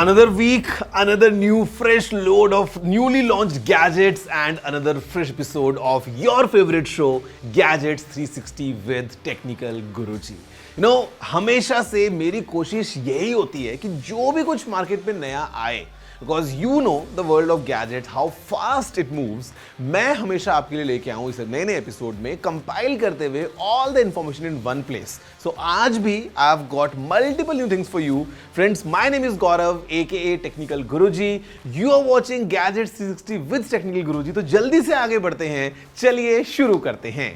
Another week, another new fresh load of newly launched gadgets and another fresh episode of your favorite show, Gadgets 360 with Technical Guruji. हमेशा से मेरी कोशिश यही होती है कि जो भी कुछ मार्केट में नया आए, because you know the world of gadgets, how fast it moves, मैं हमेशा आपके लिए लेके आऊँ इसे नए एपिसोड में कंपाइल करते हुए all the information in one place. So आज भी I've got multiple new things for you. Friends, my name is Gaurav, aka Technical Guruji. You are watching Gadgets 360 with Technical Guruji. तो जल्दी से आगे बढ़ते हैं, चलिए शुरू करते हैं.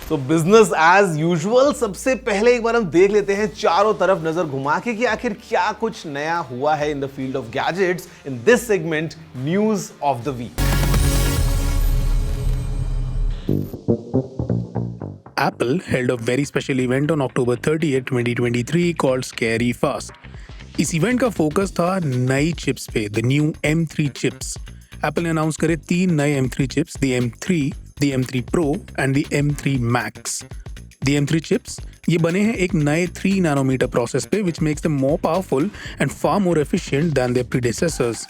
तो बिजनेस एज यूजुअल, सबसे पहले एक बार हम देख लेते हैं चारों तरफ नजर घुमा के कि आखिर क्या कुछ नया हुआ है in the field of gadgets in this segment, news of the week. Apple held a very special event on October 30th, 2023 called Scary Fast. इस इवेंट का फोकस था नई चिप्स पे, the new M3 chips. Apple ने announce करे 3 नए M3 chips, the M3, the M3 Pro and the M3 Max. The M3 chips ये बने हैं एक नए 3 नैनोमीटर प्रोसेस पे, which makes them more powerful and far more efficient than their predecessors.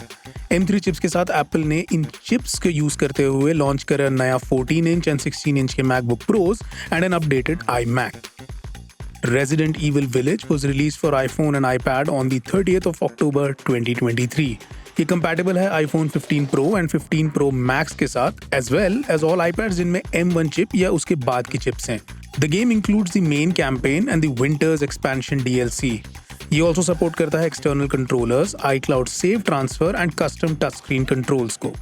M3 chips के साथ एप्पल ने इन chips को यूज करते हुए लॉन्च करा नया 14 इंच एंड 16 इंच के MacBook Pros and an updated iMac. Resident Evil Village was released for iPhone and iPad on the 30th of October 2023. ये compatible है iPhone 15 Pro and 15 Pro Max के साथ, as well as all iPads जिनमें M1 chip या उसके बाद की chips हैं. The game includes the main campaign and the Winter's Expansion DLC. ये also support करता है external controllers, iCloud Save Transfer and custom touchscreen controls को.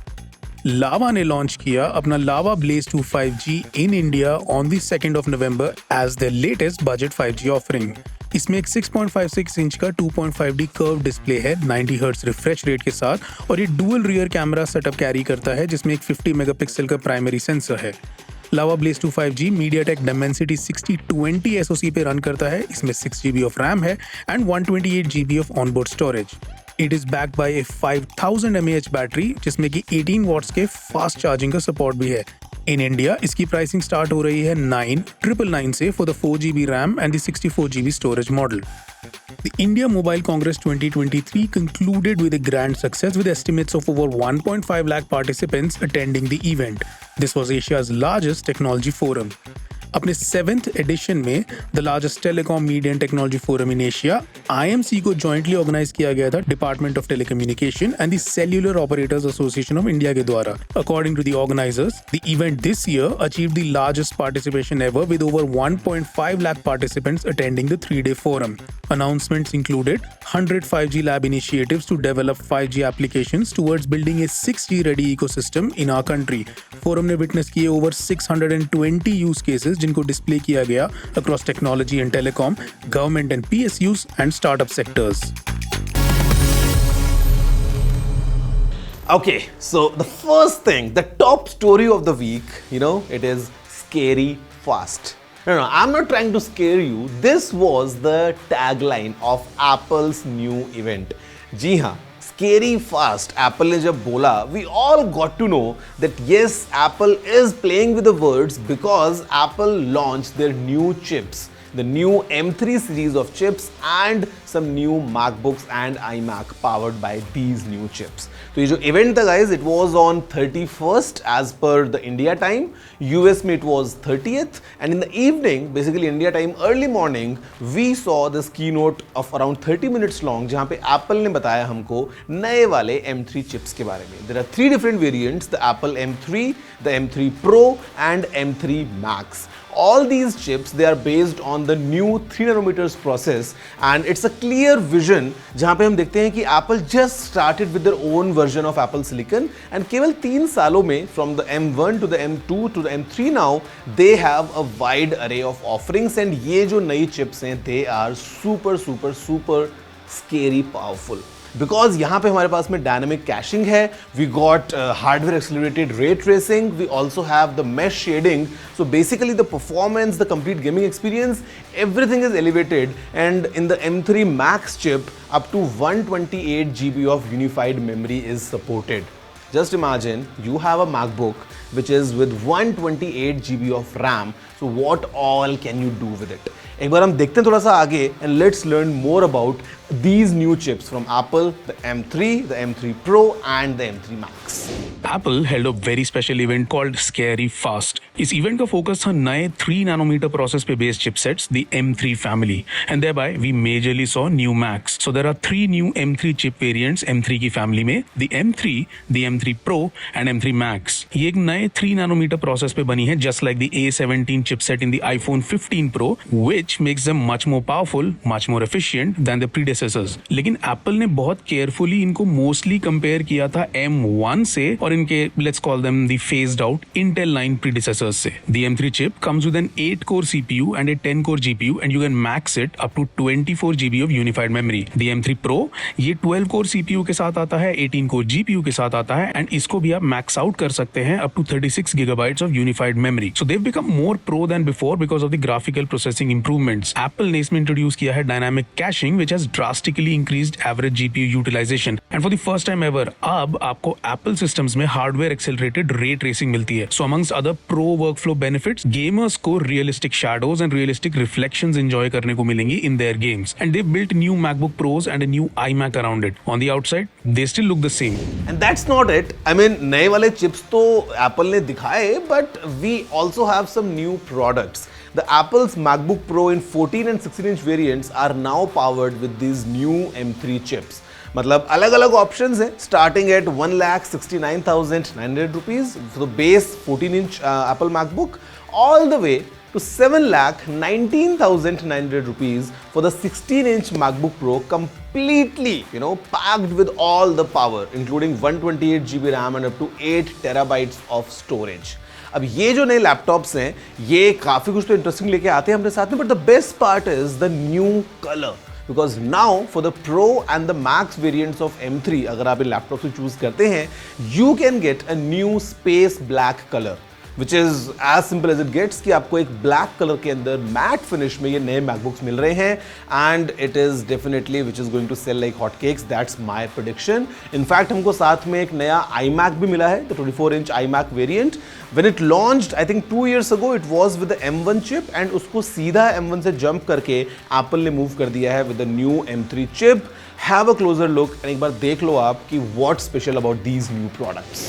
Lava ने लॉन्च किया अपना Lava Blaze 2 5G in India on the 2nd of November as their latest budget 5G offering. इसमें एक 6.56 inch का 2.5D कर्व डिस्प्ले है 90 hertz refresh rate के साथ, और ये dual rear camera setup carry करता है जिसमें एक 50 मेगापिक्सल का प्राइमरी सेंसर है. Lava Blaze 2 5G MediaTek Dimensity 6020 SoC पे रन करता है. इसमें 6GB of RAM है and 128GB of onboard storage. It is backed by a 5000 mAh battery जिसमें कि 18 वॉट्स के फास्ट चार्जिंग का सपोर्ट भी है. इन इंडिया इसकी प्राइसिंग स्टार्ट हो रही है 9,999 से for the 4GB RAM and the 64GB storage model. The India Mobile Congress 2023 concluded with a grand success with estimates of over 1.5 lakh participants attending the event. This was Asia's largest technology forum. अपने 7th edition में the largest telecom media and technology forum in Asia IMC को jointly organise किया गया था department of telecommunication and the cellular operators association of India के द्वारा. According to the organisers, the event this year achieved the largest participation ever with over 1.5 lakh participants attending the 3-day forum. Announcements included 100 5G lab initiatives to develop 5G applications towards building a 6G ready ecosystem in our country. Forum ने witness किए over 620 use cases जिनको display किया गया across technology and telecom, government and PSUs and startup sectors. Okay, so the first thing, the top story of the week, it is scary fast. No, I'm not trying to scare you. This was the tagline of Apple's new event. जी हाँ, scary fast. Apple ने जब बोला, we all got to know that yes, Apple is playing with the words because Apple launched their new chips. The new M3 series of chips and some new MacBooks and iMac powered by these new chips. तो ये जो event था guys, it was on 31st as per the India time. US में it was 30th, and in the evening, basically India time early morning, we saw this keynote of around 30 minutes long जहाँ पे Apple ने बताया हमको नए वाले M3 chips के बारे में. There are 3 different variants: the Apple M3, the M3 Pro and M3 Max. All these chips, they are based on the new 3 nanometers process, and it's a clear vision जहाँ पे हम देखते हैं कि Apple just started with their own version of Apple Silicon, and केवल 3 सालों में from the M1 to the M2 to the M3 now, they have a wide array of offerings, and ये जो नई chips हैं, they are super scary powerful. Because यहाँ पे हमारे पास में डायनामिक कैशिंग है, we got hardware accelerated ray tracing, we also have the mesh shading. So basically the performance, the complete gaming experience, everything is elevated. And in the M3 Max chip, up to 128 GB of unified memory is supported. Just imagine you have a MacBook which is with 128 GB of RAM. So what all can you do with it? एक बार हम देखते हैं थोड़ा सा आगे and let's learn more about these new chips from Apple, the M3, the M3 Pro and the M3 Max. Apple held a very special event called Scary Fast. इस event का focus था नए 3 नैनोमीटर प्रोसेस पे based chipsets, the M3 family, and thereby we majorly saw new Macs. So there are 3 new M3 chip variants M3 की family में, the M3, the M3 Pro and M3 Max. ये एक नए 3 nanometre process पे बनी है, just like the A17 chipset in the iPhone 15 Pro, which makes them much more powerful, much more efficient than their predecessors. लेकिन Apple ने बहुत carefully इनको मोस्टली कंपेयर किया था M1 से और इनके let's call them the phased out Intel 9 predecessors से. The M3 chip comes with an 8-core CPU and a 10-core GPU and you can max it up to 24 GB of unified memory. The M3 Pro ये 12-core CPU के साथ आता है, 18-core GPU के साथ आता है and इसको भी आप max out कर सकते हैं up to 36 GB of unified memory. So they've become more pro than before because of the graphical processing improvements. Apple ने इसमें introduce किया है dynamic caching which has drastically increased average GPU utilization. And for the first time ever, अब आपको Apple systems में hardware accelerated ray tracing मिलती है. So amongst other pro workflow benefits, gamers को realistic shadows and realistic reflections enjoy करने को मिलेंगी in their games. And they built new MacBook Pros and a new iMac around it. On the outside, they still look the same. And that's not it. I mean, नए वाले chips तो Apple ने दिखाए, but we also have some new products. The Apple's MacBook Pro in 14 and 16-inch variants are now powered with these new M3 chips. मतलब अलग अलग options हैं starting at 1,69,900 rupees for the base 14-inch Apple MacBook all the way to 7,19,900 rupees for the 16-inch MacBook Pro completely, packed with all the power including 128 GB RAM and up to 8 terabytes of storage. अब ये जो नए laptops हैं ये काफ़ी कुछ तो interesting लेके आते हैं अपने साथ में, but the best part is the new colour because now for the Pro and the Max variants of M3 अगर आप इन लैपटॉप से चूज करते हैं you can get a new space black color which is as simple as it gets कि आपको एक black color के अंदर matte finish में ये नए MacBooks मिल रहे हैं and it is definitely which is going to sell like hotcakes. That's my prediction. In fact हमको साथ में एक नया iMac भी मिला है, the 24-inch iMac variant. When it launched, I think 2 years ago, it was with the M1 chip and उसको सीधा M1 से jump करके Apple ने move कर दिया है with the new M3 chip. Have a closer look and एक बार देख लो आप कि what's special about these new products.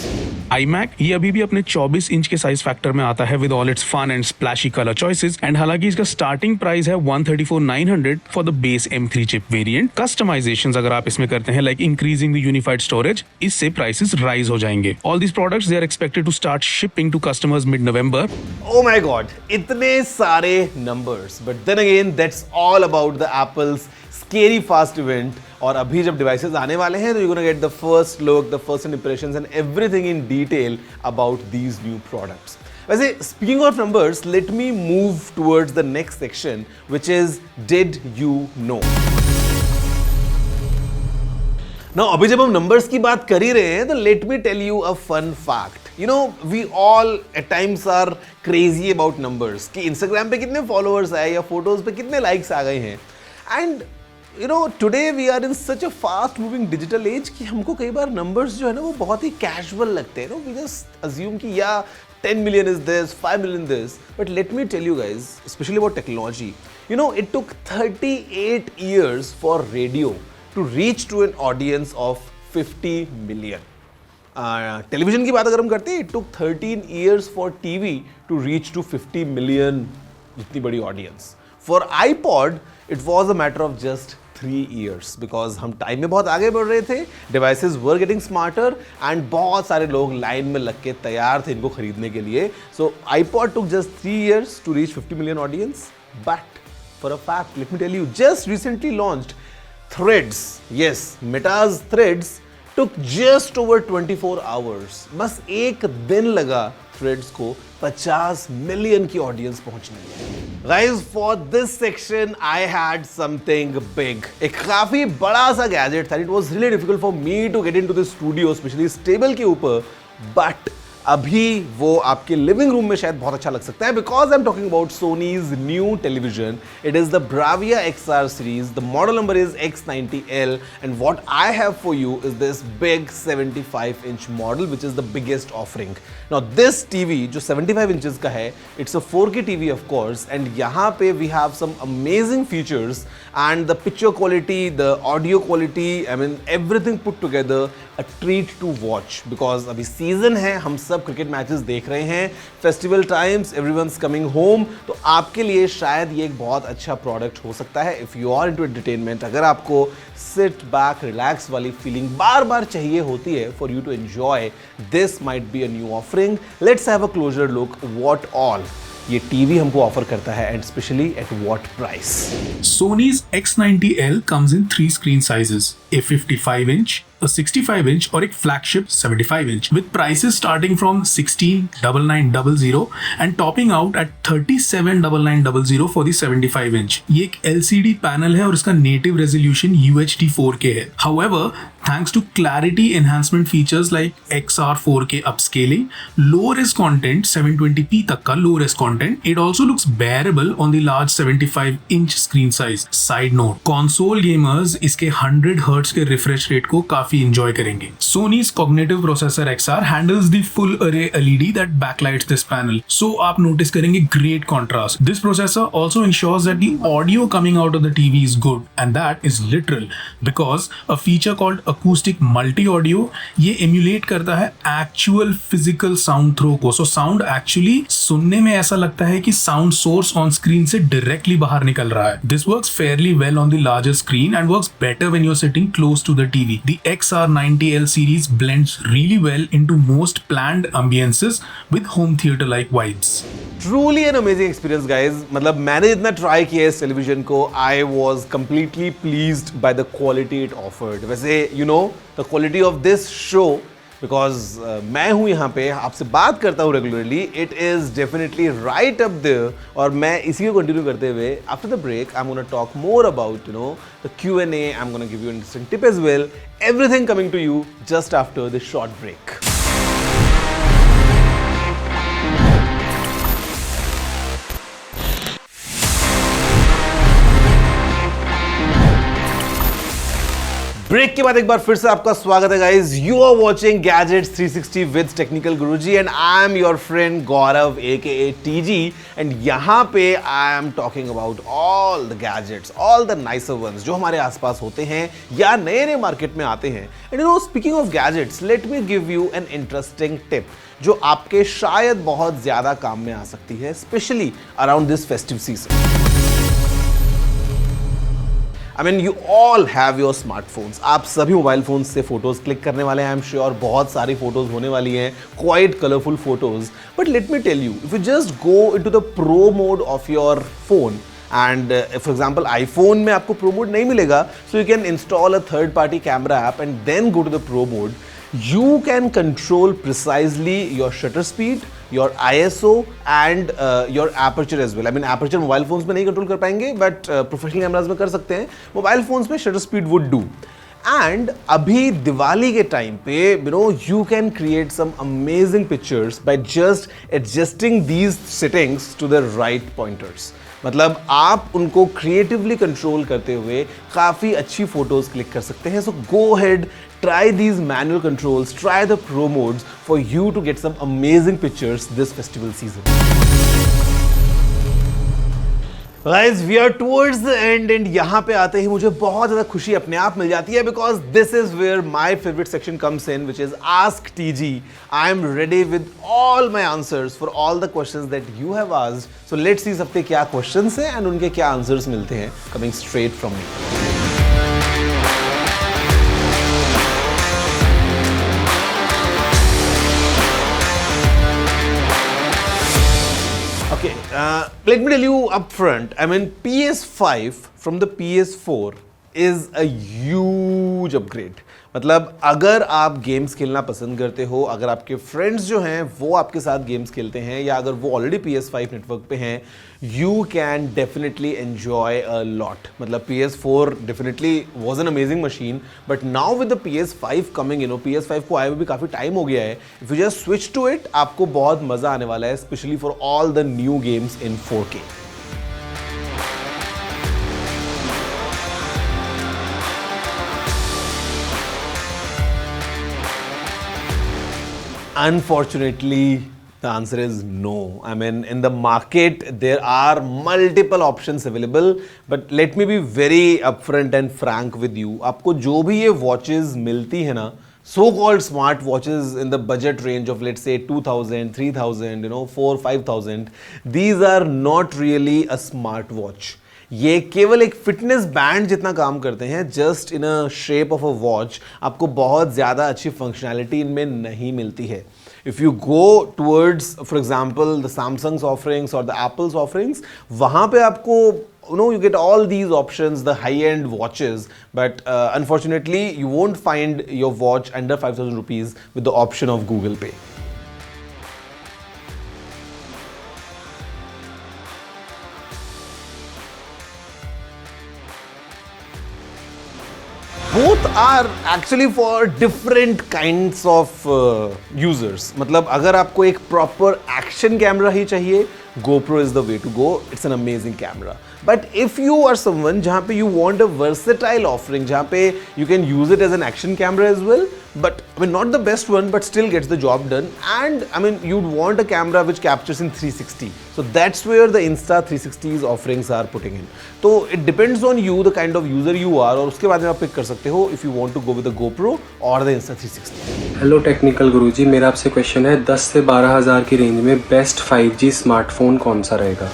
iMac ये अभी भी अपने 24 इंच के साइज फैक्टर में आता है with all its fun and splashy color choices and हालांकि इसका स्टार्टिंग प्राइस है 134,900 for the base M3 chip variant. Customizations अगर आप इसमें करते हैं like increasing the unified storage, इससे prices rise हो जाएंगे. All these products they are expected to start shipping to customers mid-November. Oh my God, इतने सारे numbers. But then again, that's all about the Apple's Scary Fast event. और अभी जब devices आने वाले हैं तो you're gonna get the first look, the first impressions and everything in detail about these new products. वैसे speaking of numbers, let me move towards the next section which is Did You Know? Now अभी जब हम numbers की बात कर ही रहे हैं तो let me tell you a fun fact. We all at times are crazy about numbers कि Instagram पे कितने followers आए या photos पे कितने likes आ गए हैं. And today we are in such a fast moving digital age कि हमको कई बार numbers जो है ना वो बहुत ही casual लगते हैं. We just assume कि 10 million is this, 5 million this. But let me tell you guys, especially about technology, it took 38 years for radio to reach to an audience of 50 million. Television की बात अगर हम करते हैं, it took 13 years for TV to reach to 50 million जितनी बड़ी audience. For iPod, it was a matter of just 3 years because हम time में बहुत आगे बढ़ रहे थे, devices were getting smarter and बहुत सारे लोग लाइन में लग के तैयार थे इनको खरीदने के लिए. So iPod took just 3 years to reach 50 million audience. But for a fact, let me tell you, just recently launched Threads. Yes, Meta's Threads took just over 24 hours. बस एक दिन लगा Threads को 50 million की ऑडियंस पहुंचने में. Guys, for this section, I had something big. एक काफी बड़ा सा gadget था. It was really difficult for me to get into the studio, especially stable के ऊपर. But अभी वो आपके लिविंग रूम में शायद बहुत अच्छा लग सकता है, because I am talking about Sony's new television. It is the Bravia XR series. The model number is X90L, and what I have for you is this big 75-inch model, which is the biggest offering. Now this TV जो 75 inches का है, it's a 4K TV of course, and यहाँ पे we have some amazing features and the picture quality, the audio quality, I mean everything put together, a treat to watch. Because अभी season है, हम सब cricket matches देख रहे हैं, festival times, everyone's coming home, तो आपके लिए शायद ये एक बहुत अच्छा प्रोडक्ट हो सकता है. If you are into entertainment, अगर आपको सिट बैक रिलैक्स वाली फीलिंग बार बार चाहिए होती है for you to enjoy, this might be a new offering. Let's have a closer look what all ये टीवी हमको ऑफर करता है, and specially at what price. Sony's X90L comes in 3 screen sizes, a 55-inch, a 65-inch और एक flagship 75-inch with prices starting from 16,990 and topping out at 37,990 for the 75-inch. ये एक LCD panel है और इसका native resolution UHD 4K है. However, thanks to clarity enhancement features like XR 4K upscaling, low res content 720p तक का low res content, it also looks bearable on the large 75-inch screen size. Side note, console gamers इसके 100 Hz के refresh rate को काफी enjoy करेंगे. Sony's cognitive processor XR handles the full array LED that backlights this panel, so आप notice करेंगे great contrast. This processor also ensures that the audio coming out of the TV is good, and that is literal because a feature called acoustic multi audio ये emulate करता है actual physical sound throw को. So sound actually सुनने में ऐसा लगता है कि sound source on screen से directly बाहर निकल रहा है. This works fairly well on the larger screen and works better when you're sitting close to the TV. The XR90L series blends really well into most planned ambiances with home theater like vibes. Truly an amazing experience, guys. मतलब मैंने जितना try किया इस television को, I was completely pleased by the quality it offered. वैसे you know the quality of this show, because मैं हूँ यहाँ पे, आपसे बात करता हूँ regularly, it is definitely right up there. और मैं इसी को कंटिन्यू करते हुए after the break I am gonna talk more about the Q&A. I am gonna give you interesting tip as well. Everything coming to you just after this short break. Break के बाद एक बार फिर से आपका स्वागत है guys. You are watching gadgets 360 with technical Guruji and I am your friend Gaurav AKA TG. And यहाँ पे I am talking about all the gadgets, all the nicer ones जो हमारे आसपास होते हैं या नए नए मार्केट में आते हैं. And you know, speaking of gadgets, let me give you an interesting tip जो आपके शायद बहुत ज्यादा काम में आ सकती है, specially around this festive season. I mean, you all have your smartphones. आप सभी मोबाइल फोन्स से फोटोज क्लिक करने वाले हैं. आई एम श्योर बहुत सारी फोटोज होने वाली हैं, quite colourful photos. But let me tell you, if you just go into the pro mode of your phone, and for example iPhone में आपको प्रो मोड नहीं मिलेगा, so you can install a third party camera app and then go to the pro mode. You can control precisely your shutter speed, your ISO and your aperture as well. I mean aperture mobile phones में नहीं control कर पाएंगे, but professional cameras में कर सकते हैं. Mobile phones में shutter speed would do. And अभी दिवाली के टाइम पे you can create some amazing pictures by just adjusting these settings to the right pointers. मतलब आप उनको क्रिएटिवली कंट्रोल करते हुए काफ़ी अच्छी फोटोज क्लिक कर सकते हैं. सो गो head, try these manual controls, try the pro modes for you to get some amazing pictures this festival season. Guys, we are towards the end and यहाँ पे आते ही मुझे बहुत ज़्यादा खुशी अपने आप मिल जाती है, because this is where my favorite section comes in, which is Ask TG. I am ready with all my answers for all the questions that you have asked. So let's see सबके क्या questions हैं and उनके क्या answers मिलते हैं coming straight from me. Okay, let me tell you up front, I mean PS5 from the PS4 is a huge upgrade. मतलब अगर आप गेम्स खेलना पसंद करते हो, अगर आपके फ्रेंड्स जो हैं वो आपके साथ गेम्स खेलते हैं, या अगर वो ऑलरेडी PS5 नेटवर्क पे हैं, you can definitely enjoy a lot. मतलब PS4 definitely was an amazing machine, but now with the PS5 coming, PS5 को आए हुए भी काफ़ी टाइम हो गया है. If you just switch to it, आपको बहुत मज़ा आने वाला है, specially for all the new games in 4K. Unfortunately, the answer is no. I mean, in the market, there are multiple options available, but let me be very upfront and frank with you. आपको जो भी ये watches मिलती है ना, so-called smart watches in the budget range of, let's say, 2,000, 3,000, 4,000, 5,000, these are not really a smart watch. ये केवल एक फिटनेस बैंड जितना काम करते हैं, just in a shape of a watch. आपको बहुत ज़्यादा अच्छी फंक्शनैलिटी इनमें नहीं मिलती है. If you go towards for example the Samsung's offerings और द एप्पल्स ऑफरिंग्स, वहाँ पे आपको you get all these options, the high-end watches, but unfortunately you won't find your watch under 5,000 rupees with the option of Google Pay. Both are actually for different kinds of users. मतलब अगर आपको एक proper action camera ही चाहिए, GoPro is the way to go. It's an amazing camera. But if you are someone जहाँ पे you want a versatile offering, जहाँ पे you can use it as an action camera as well, but I mean not the best one, but still gets the job done, and I mean you'd want a camera which captures in 360. So that's where the Insta360's offerings are putting in. So it depends on you, the kind of user you are, और उसके बाद में आप pick कर सकते हो if you want to go with the GoPro or the Insta360. Hello technical Guruji, मेरा आपसे क्वेश्चन है 10 से 12,000 की रेंज में बेस्ट 5G स्मार्टफोन कौन सा रहेगा?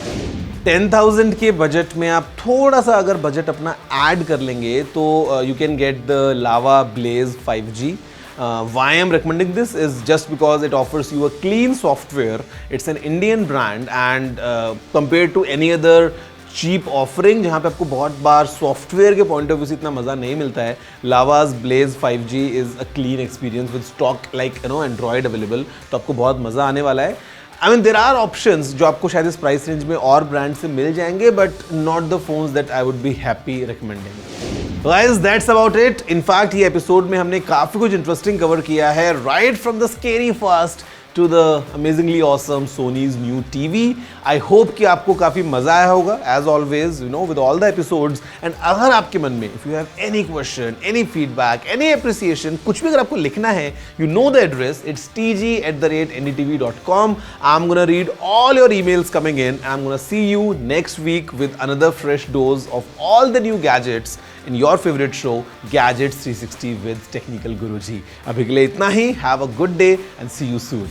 10,000 के बजट में आप थोड़ा सा अगर बजट अपना ऐड कर लेंगे तो you can get the Lava Blaze 5G. Why I'm recommending this is just because it offers you a clean software. It's an Indian brand, and compared to any other cheap offering जहाँ पे आपको बहुत बार software के point of view से इतना मज़ा नहीं मिलता है, Lava's Blaze 5G is a clean experience with stock like Android available. तो आपको बहुत मज़ा आने वाला है. I mean, there are options जो आपको शायद इस प्राइस रेंज में और ब्रांड से मिल जाएंगे, but not the phones that I would be happy recommending. Guys, that's about it. In fact ये एपिसोड में हमने काफ़ी कुछ इंटरेस्टिंग कवर किया है, right from the scary fast to the amazingly awesome Sony's new TV. I hope कि आपको काफ़ी मज़ा आया होगा, as always, with all the episodes. And अगर आपके मन में, if you have any question, any feedback, any appreciation, कुछ भी अगर आपको लिखना है, you know the address, it's tg@ndtv.com. I'm gonna read all your emails coming in. I'm gonna see you next week with another fresh dose of all the new gadgets in your favorite show, Gadgets 360 with Technical Guruji. अभी के लिए इतना ही. Have a good day and see you soon.